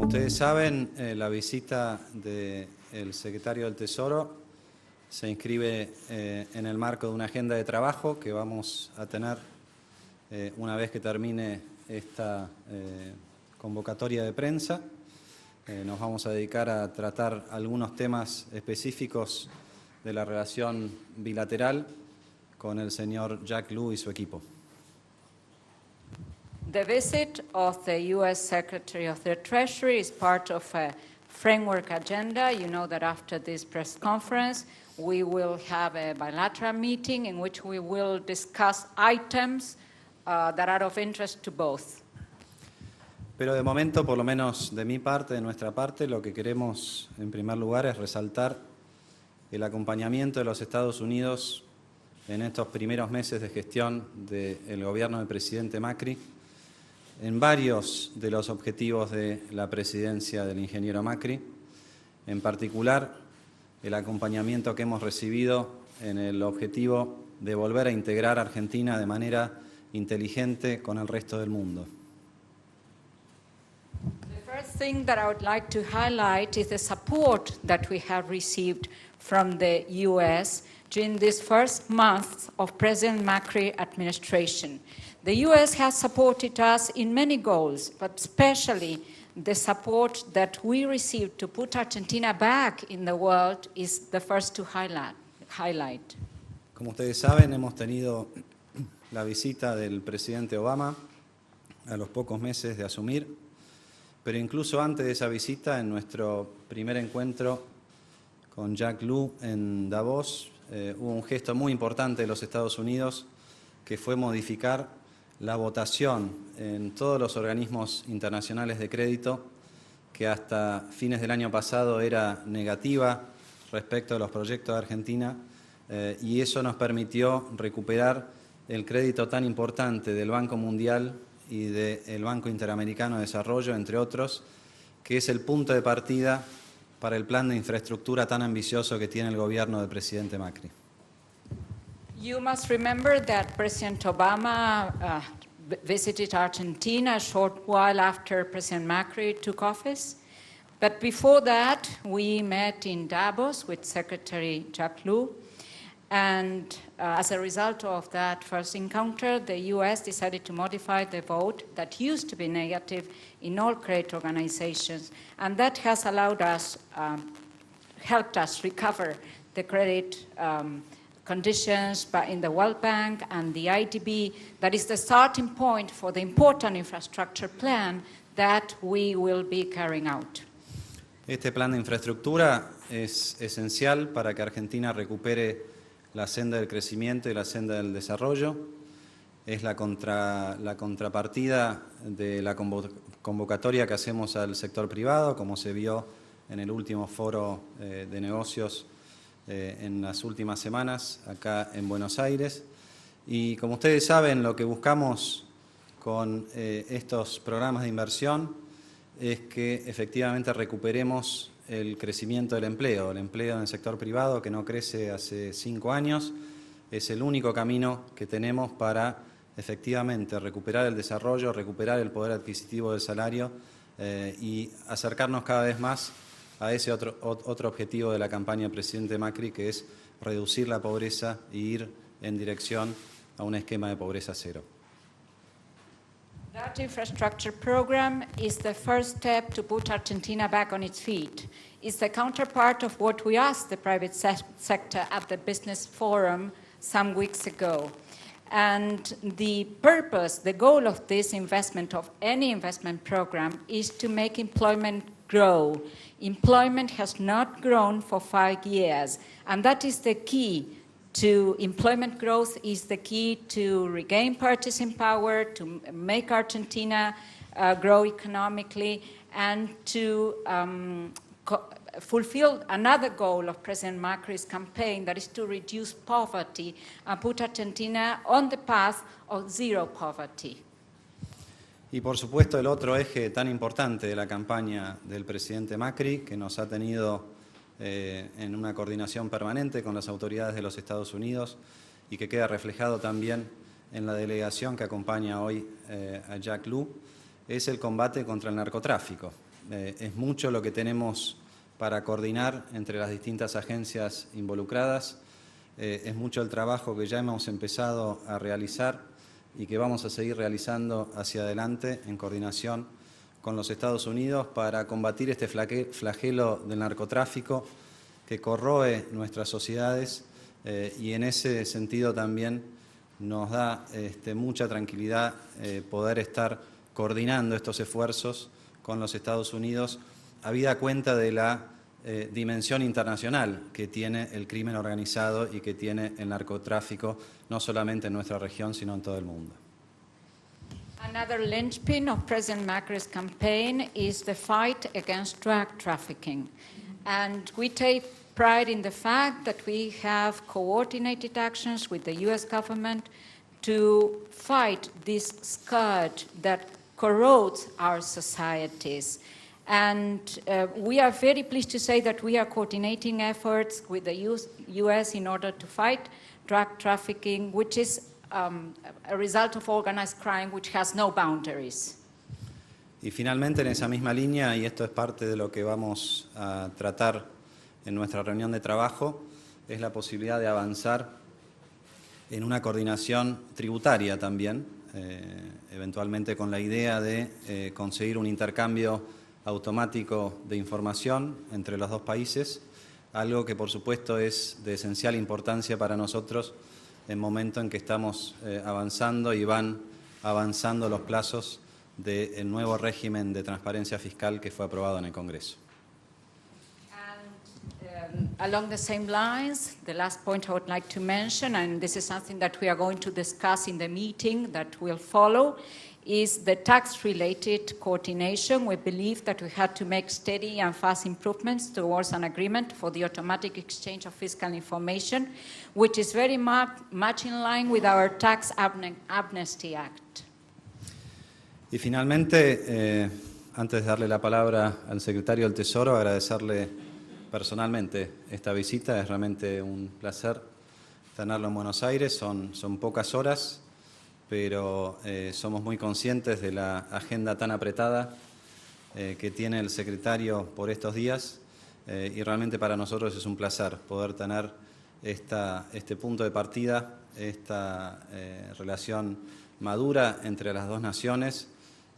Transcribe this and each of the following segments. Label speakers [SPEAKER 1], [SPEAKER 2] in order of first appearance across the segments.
[SPEAKER 1] ustedes saben, la visita del Secretario del Tesoro se inscribe en el marco de una agenda de trabajo que vamos a tener una vez que termine esta convocatoria de prensa. Nos vamos a dedicar a tratar algunos temas específicos de la relación bilateral con el señor Jack Lew y su equipo.
[SPEAKER 2] The visit of the U.S. Secretary of the Treasury is part of a framework agenda. You know that after this press conference, we will have a bilateral meeting in which we will discuss items that are of interest to both.
[SPEAKER 1] Pero de momento, por lo menos de mi parte, de nuestra parte, lo que queremos en primer lugar es resaltar el acompañamiento de los Estados Unidos en estos primeros meses de gestión del gobierno del presidente Macri, en varios de los objetivos de la presidencia del ingeniero Macri, en particular el acompañamiento que hemos recibido en el objetivo de volver a integrar a Argentina de manera inteligente con el resto del mundo.
[SPEAKER 2] The first thing that I would like to highlight is the support that we have received from the U.S. during this first month of President Macri administration. The U.S. has supported us in many goals, but especially the support that we received to put Argentina back in the world is the first to highlight.
[SPEAKER 1] Como ustedes saben, hemos tenido la visita del presidente Obama a los pocos meses de asumir, pero incluso antes de esa visita, en nuestro primer encuentro con Jack Lew en Davos, hubo un gesto muy importante de los Estados Unidos que fue modificar la votación en todos los organismos internacionales de crédito, que hasta fines del año pasado era negativa respecto a los proyectos de Argentina, y eso nos permitió recuperar el crédito tan importante del Banco Mundial y del Banco Interamericano de Desarrollo, entre otros, que es el punto de partida para el plan de infraestructura tan ambicioso que tiene el gobierno del presidente Macri.
[SPEAKER 2] You must remember that President Obama visited Argentina a short while after President Macri took office. But before that, we met in Davos with Secretary Jack Lew. And as a result of that first encounter, the U.S. decided to modify the vote that used to be negative in all credit organizations. And that has allowed us, helped us recover the credit conditions in the World Bank and the IDB. That is the starting point for the important infrastructure plan that we will be carrying out.
[SPEAKER 1] Este plan de infraestructura es esencial para que Argentina recupere la senda del crecimiento y la senda del desarrollo. Es la contrapartida de la convocatoria que hacemos al sector privado, como se vio en el último foro de negocios en las últimas semanas acá en Buenos Aires. Y como ustedes saben, lo que buscamos con estos programas de inversión es que efectivamente recuperemos el crecimiento del empleo. El empleo en el sector privado, que no crece hace 5 años, es el único camino que tenemos para efectivamente recuperar el desarrollo, recuperar el poder adquisitivo del salario y acercarnos cada vez más a ese otro objetivo de la campaña del presidente Macri, que es reducir la pobreza e ir en dirección a un esquema de pobreza cero.
[SPEAKER 2] That infrastructure program is the first step to put Argentina back on its feet. It's the counterpart of what we asked the private sector at the Business Forum some weeks ago. And the purpose, the goal of this investment, of any investment program, is to make employment grow. Employment has not grown for 5 years, and that is the key to employment growth, is the key to regain purchasing power, to make Argentina grow economically, and to fulfill another goal of President Macri's campaign, that is to reduce poverty and put Argentina on the path of zero poverty.
[SPEAKER 1] Y por supuesto el otro eje tan importante de la campaña del presidente Macri, que nos ha tenido en una coordinación permanente con las autoridades de los Estados Unidos y que queda reflejado también en la delegación que acompaña hoy a Jack Lew, es el combate contra el narcotráfico. Es mucho lo que tenemos para coordinar entre las distintas agencias involucradas. Es mucho el trabajo que ya hemos empezado a realizar y que vamos a seguir realizando hacia adelante en coordinación con los Estados Unidos para combatir este flagelo del narcotráfico que corroe nuestras sociedades y en ese sentido también nos da mucha tranquilidad poder estar coordinando estos esfuerzos con los Estados Unidos, habida cuenta de la dimensión internacional que tiene el crimen organizado y que tiene el narcotráfico, no solamente en nuestra región, sino en todo el mundo.
[SPEAKER 2] Another linchpin of President Macri's campaign is the fight against drug trafficking. And we take pride in the fact that we have coordinated actions with the U.S. government to fight this scourge that corrodes our societies. And we are very pleased to say that we are coordinating efforts with the U.S. in order to fight drug trafficking, which is a result of organized crime which has no boundaries.
[SPEAKER 1] Y finalmente, en esa misma línea, y esto es parte de lo que vamos a tratar en nuestra reunión de trabajo, es la posibilidad de avanzar en una coordinación tributaria también, eventualmente con la idea de conseguir un intercambio automático de información entre los dos países, algo que por supuesto es de esencial importancia para nosotros en momento en que estamos avanzando y van avanzando los plazos del nuevo régimen de transparencia fiscal que fue aprobado en el Congreso.
[SPEAKER 2] Along the same lines, the last point I would like to mention, and this is something that we are going to discuss in the meeting that will follow, is the tax-related coordination. We believe that we had to make steady and fast improvements towards an agreement for the automatic exchange of fiscal information, which is very much in line with our Tax Amnesty Act.
[SPEAKER 1] Y finalmente, antes de darle la palabra al Secretario del Tesoro, agradecerle personalmente esta visita. Es realmente un placer tenerlo en Buenos Aires. Son pocas horas, pero somos muy conscientes de la agenda tan apretada que tiene el secretario por estos días y realmente para nosotros es un placer poder tener este punto de partida, esta relación madura entre las dos naciones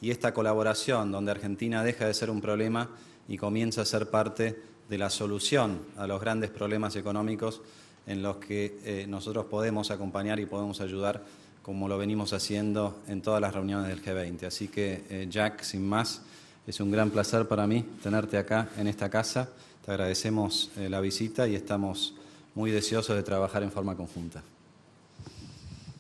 [SPEAKER 1] y esta colaboración donde Argentina deja de ser un problema y comienza a ser parte de la solución a los grandes problemas económicos en los que nosotros podemos acompañar y podemos ayudar, como lo venimos haciendo en todas las reuniones del G20. Así que, Jack, sin más, es un gran placer para mí tenerte acá en esta casa. Te agradecemos la visita y estamos muy deseosos de trabajar en forma conjunta.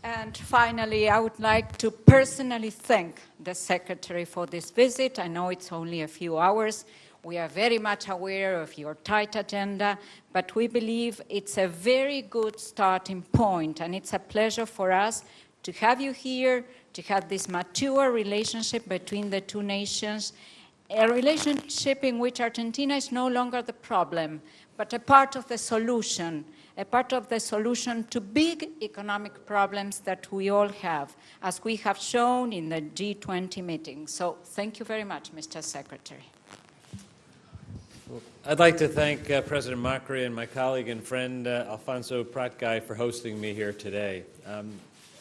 [SPEAKER 2] And finally, I would like to personally thank the Secretary for this visit. I know it's only a few hours. We are very much aware of your tight agenda, but we believe it's a very good starting point, and it's a pleasure for us to have you here, to have this mature relationship between the two nations, a relationship in which Argentina is no longer the problem, but a part of the solution to big economic problems that we all have, as we have shown in the G20 meeting. So thank you very much, Mr. Secretary.
[SPEAKER 3] I'd like to thank President Macri and my colleague and friend Alfonso Prat-Gay for hosting me here today.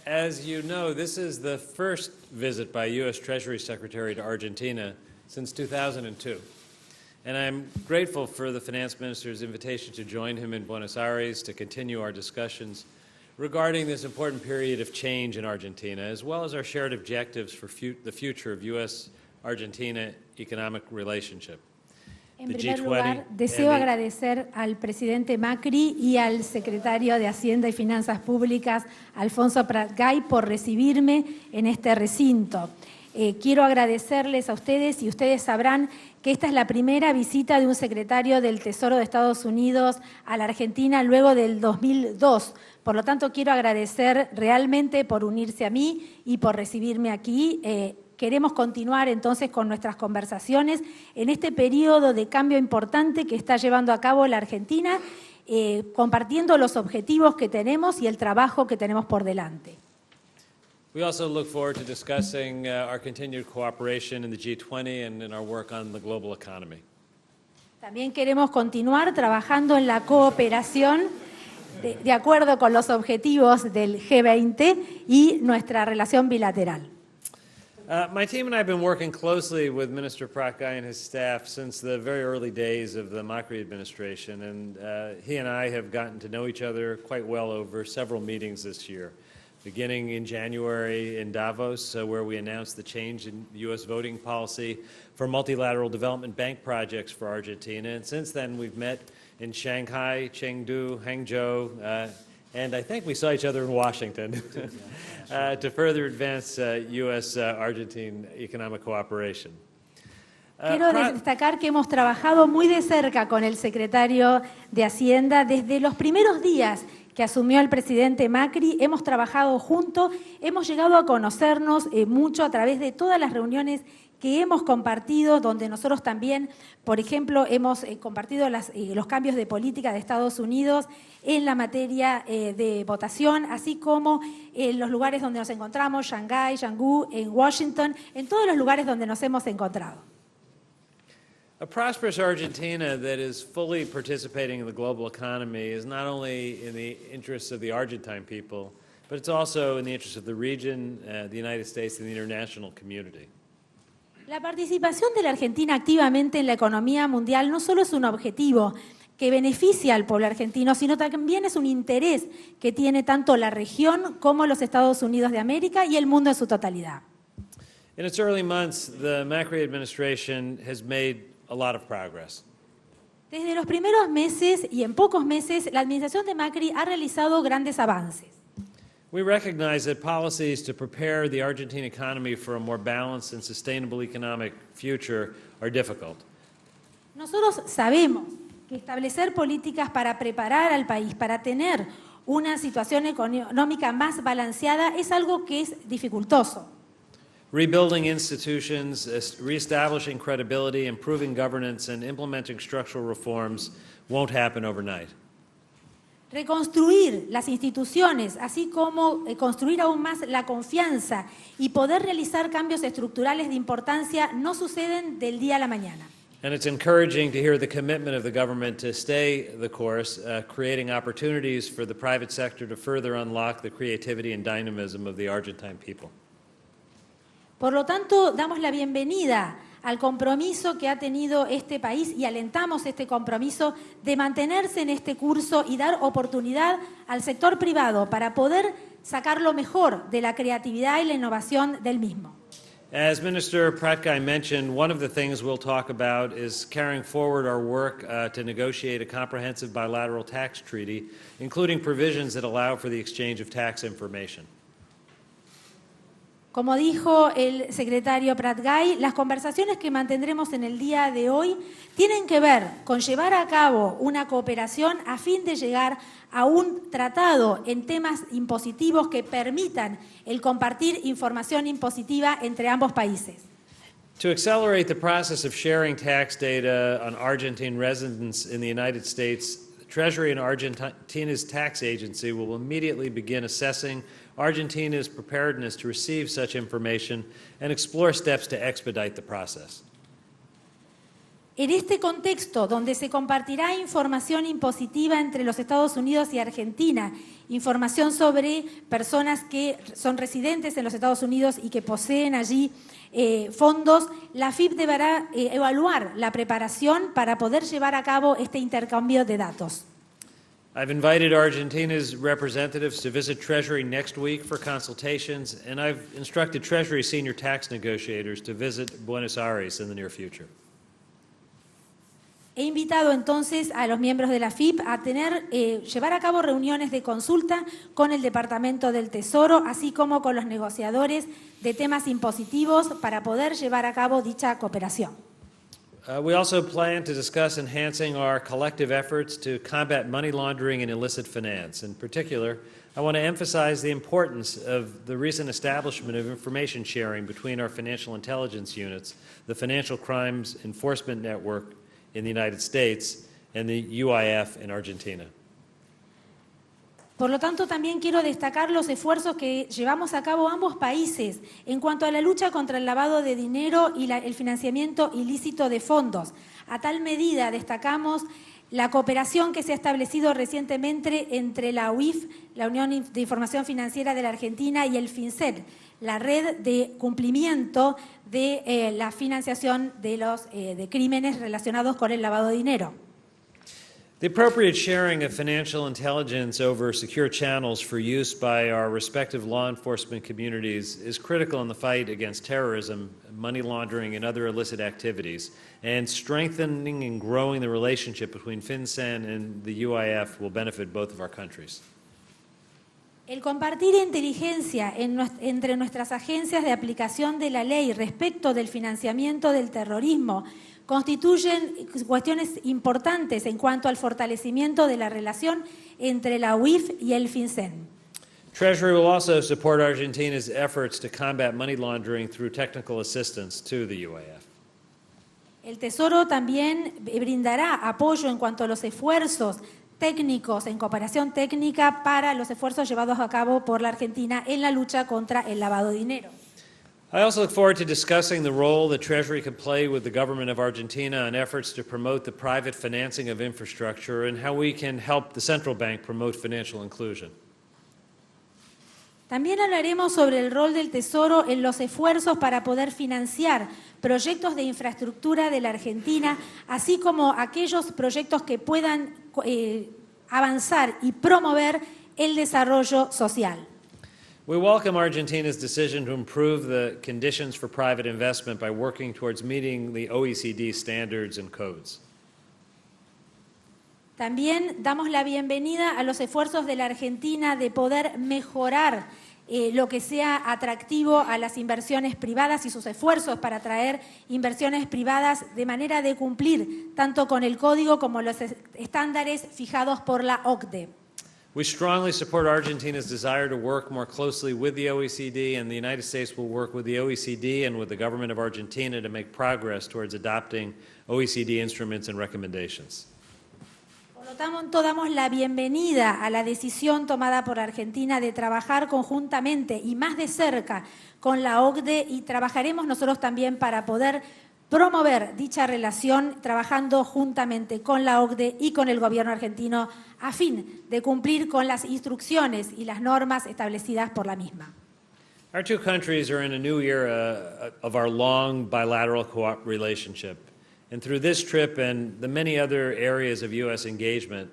[SPEAKER 3] As you know, this is the first visit by U.S. Treasury Secretary to Argentina since 2002. And I'm grateful for the Finance Minister's invitation to join him in Buenos Aires to continue our discussions regarding this important period of change in Argentina, as well as our shared objectives for the future of U.S.-Argentina economic relationship.
[SPEAKER 4] En primer lugar, deseo agradecer al presidente Macri y al secretario de Hacienda y Finanzas Públicas, Alfonso Prat-Gay, por recibirme en este recinto. Quiero agradecerles a ustedes y ustedes sabrán que esta es la primera visita de un secretario del Tesoro de Estados Unidos a la Argentina luego del 2002. Por lo tanto, quiero agradecer realmente por unirse a mí y por recibirme aquí. Queremos continuar entonces con nuestras conversaciones en este periodo de cambio importante que está llevando a cabo la Argentina, compartiendo los objetivos que tenemos y el trabajo que tenemos por delante.
[SPEAKER 3] We also look forward to discussing our continued cooperation in the G20 and in our work on the global economy.
[SPEAKER 4] También queremos continuar trabajando en la cooperación de acuerdo con los objetivos del G20 y nuestra relación bilateral.
[SPEAKER 3] My team and I have been working closely with Minister Prat-Gay and his staff since the very early days of the Macri administration, and he and I have gotten to know each other quite well over several meetings this year, beginning in January in Davos, where we announced the change in U.S. voting policy for multilateral development bank projects for Argentina, and since then we've met in Shanghai, Chengdu, Hangzhou, and I think we saw each other in Washington to further advance U.S.-Argentine economic cooperation.
[SPEAKER 4] Quiero destacar que hemos trabajado muy de cerca con el secretario de Hacienda desde los primeros días que asumió el presidente Macri. Hemos trabajado juntos, hemos llegado a conocernos mucho a través de todas las reuniones que hemos compartido, donde nosotros también, por ejemplo, hemos compartido los cambios de política de Estados Unidos en la materia de votación, así como en los lugares donde nos encontramos, Shanghái, Chengdu, en Washington, en todos los lugares donde nos hemos encontrado.
[SPEAKER 3] A prosperous Argentina that is fully participating in the global economy is not only in the interests of the Argentine people, but it's also in the interests of the region, the United States, and the international community.
[SPEAKER 4] La participación de la Argentina activamente en la economía mundial no solo es un objetivo que beneficia al pueblo argentino, sino también es un interés que tiene tanto la región como los Estados Unidos de América y el mundo en su totalidad.
[SPEAKER 3] In its early months, the Macri administration has made a lot of progress.
[SPEAKER 4] Desde los primeros meses y en pocos meses, la administración de Macri ha realizado grandes avances.
[SPEAKER 3] We recognize that policies to prepare the Argentine economy for a more balanced and sustainable economic future are difficult.
[SPEAKER 4] Nosotros sabemos que establecer políticas para preparar al país, para tener una situación económica más balanceada, es algo que es dificultoso.
[SPEAKER 3] Rebuilding institutions, reestablishing credibility, improving governance, and implementing structural reforms won't happen overnight.
[SPEAKER 4] Reconstruir las instituciones, así como construir aún más la confianza y poder realizar cambios estructurales de importancia, no suceden del día a la mañana.
[SPEAKER 3] And it's encouraging to hear the commitment of the government to stay the course, creating opportunities for the private sector to further unlock the creativity and dynamism of the Argentine people.
[SPEAKER 4] Por lo tanto, damos la bienvenida al compromiso que ha tenido este país y alentamos este compromiso de mantenerse en este curso y dar oportunidad al sector privado para poder sacar lo mejor de la creatividad y la innovación del mismo.
[SPEAKER 3] As Minister Prat-Gay mentioned, one of the things we'll talk about is carrying forward our work to negotiate a comprehensive bilateral tax treaty, including provisions that allow for the exchange of tax information.
[SPEAKER 4] Como dijo el secretario Prat-Gay, las conversaciones que mantendremos en el día de hoy tienen que ver con llevar a cabo una cooperación a fin de llegar a un tratado en temas impositivos que permitan el compartir información impositiva entre ambos países.
[SPEAKER 3] To accelerate the process of sharing tax data on Argentine residents in the United States, the Treasury and Argentina's tax agency will immediately begin assessing Argentina's preparedness to receive such information and explore steps to expedite the process.
[SPEAKER 4] En este contexto, donde se compartirá información impositiva entre los Estados Unidos y Argentina, información sobre personas que son residentes en los Estados Unidos y que poseen allí fondos, la FIP deberá evaluar la preparación para poder llevar a cabo este intercambio de datos.
[SPEAKER 3] I've invited Argentina's representatives to visit Treasury next week for consultations, and I've instructed Treasury senior tax negotiators to visit Buenos Aires in the near future.
[SPEAKER 4] He invitado entonces a los miembros de la FIP a llevar a cabo reuniones de consulta con el Departamento del Tesoro, así como con los negociadores de temas impositivos para poder llevar a cabo dicha cooperación.
[SPEAKER 3] We also plan to discuss enhancing our collective efforts to combat money laundering and illicit finance. In particular, I want to emphasize the importance of the recent establishment of information sharing between our financial intelligence units, the Financial Crimes Enforcement Network in the United States, and the UIF in Argentina.
[SPEAKER 4] Por lo tanto, también quiero destacar los esfuerzos que llevamos a cabo ambos países en cuanto a la lucha contra el lavado de dinero y el financiamiento ilícito de fondos. A tal medida destacamos la cooperación que se ha establecido recientemente entre la UIF, la Unión de Información Financiera de la Argentina, y el FinCEN, la red de cumplimiento de la financiación de crímenes relacionados con el lavado de dinero.
[SPEAKER 3] The appropriate sharing of financial intelligence over secure channels for use by our respective law enforcement communities is critical in the fight against terrorism, money laundering, and other illicit activities, and strengthening and growing the relationship between FinCEN and the UIF will benefit both of our countries.
[SPEAKER 4] El compartir inteligencia entre nuestras agencias de aplicación de la ley respecto del financiamiento del terrorismo constituyen cuestiones importantes en cuanto al fortalecimiento de la relación entre la UIF y el FinCEN.
[SPEAKER 3] Treasury will also support Argentina's efforts to combat money laundering through technical assistance to the UIF.
[SPEAKER 4] El Tesoro también brindará apoyo en cuanto a los esfuerzos técnicos, en cooperación técnica para los esfuerzos llevados a cabo por la Argentina en la lucha contra el lavado de dinero.
[SPEAKER 3] I also look forward to discussing the role the Treasury can play with the government of Argentina in efforts to promote the private financing of infrastructure and how we can help the central bank promote financial inclusion.
[SPEAKER 4] También hablaremos sobre el rol del Tesoro en los esfuerzos para poder financiar proyectos de infraestructura de la Argentina, así como aquellos proyectos que puedan avanzar y promover el desarrollo social.
[SPEAKER 3] We welcome Argentina's decision to improve the conditions for private investment by working towards meeting the OECD standards and codes.
[SPEAKER 4] También damos la bienvenida a los esfuerzos de la Argentina de poder mejorar lo que sea atractivo a las inversiones privadas y sus esfuerzos para atraer inversiones privadas de manera de cumplir tanto con el código como los estándares fijados por la OCDE.
[SPEAKER 3] We strongly support Argentina's desire to work more closely with the OECD, and the United States will work with the OECD and with the government of Argentina to make progress towards adopting OECD instruments and recommendations.
[SPEAKER 4] Por lo tanto, damos la bienvenida a la decisión tomada por Argentina de trabajar conjuntamente y más de cerca con la OCDE, y trabajaremos nosotros también para poder promover dicha relación trabajando juntamente con la OCDE y con el gobierno argentino a fin de cumplir con las instrucciones y las normas establecidas por la misma.
[SPEAKER 3] Our two countries are in a new era of our long bilateral relationship. And through this trip and the many other areas of U.S. engagement,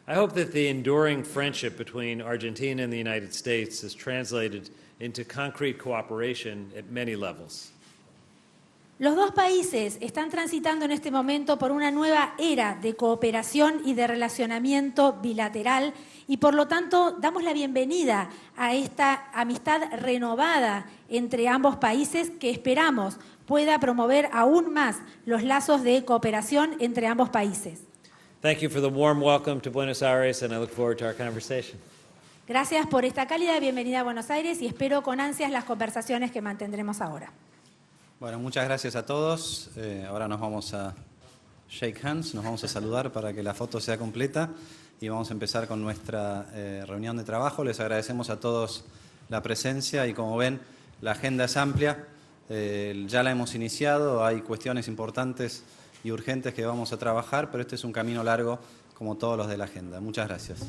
[SPEAKER 3] I hope that the enduring friendship between Argentina and the United States is translated into concrete cooperation at many levels.
[SPEAKER 4] Los dos países están transitando en este momento por una nueva era de cooperación y de relacionamiento bilateral, y por lo tanto damos la bienvenida a esta amistad renovada entre ambos países que esperamos pueda promover aún más los lazos de cooperación entre ambos países.
[SPEAKER 3] Thank you for the warm welcome to Buenos Aires, and I look forward to our conversation.
[SPEAKER 4] Gracias por esta cálida bienvenida a Buenos Aires y espero con ansias las conversaciones que mantendremos ahora.
[SPEAKER 1] Bueno, muchas gracias a todos. Ahora nos vamos a shake hands, nos vamos a saludar para que la foto sea completa y vamos a empezar con nuestra reunión de trabajo. Les agradecemos a todos la presencia y, como ven, la agenda es amplia. Ya la hemos iniciado, hay cuestiones importantes y urgentes que vamos a trabajar, pero este es un camino largo como todos los de la agenda. Muchas gracias.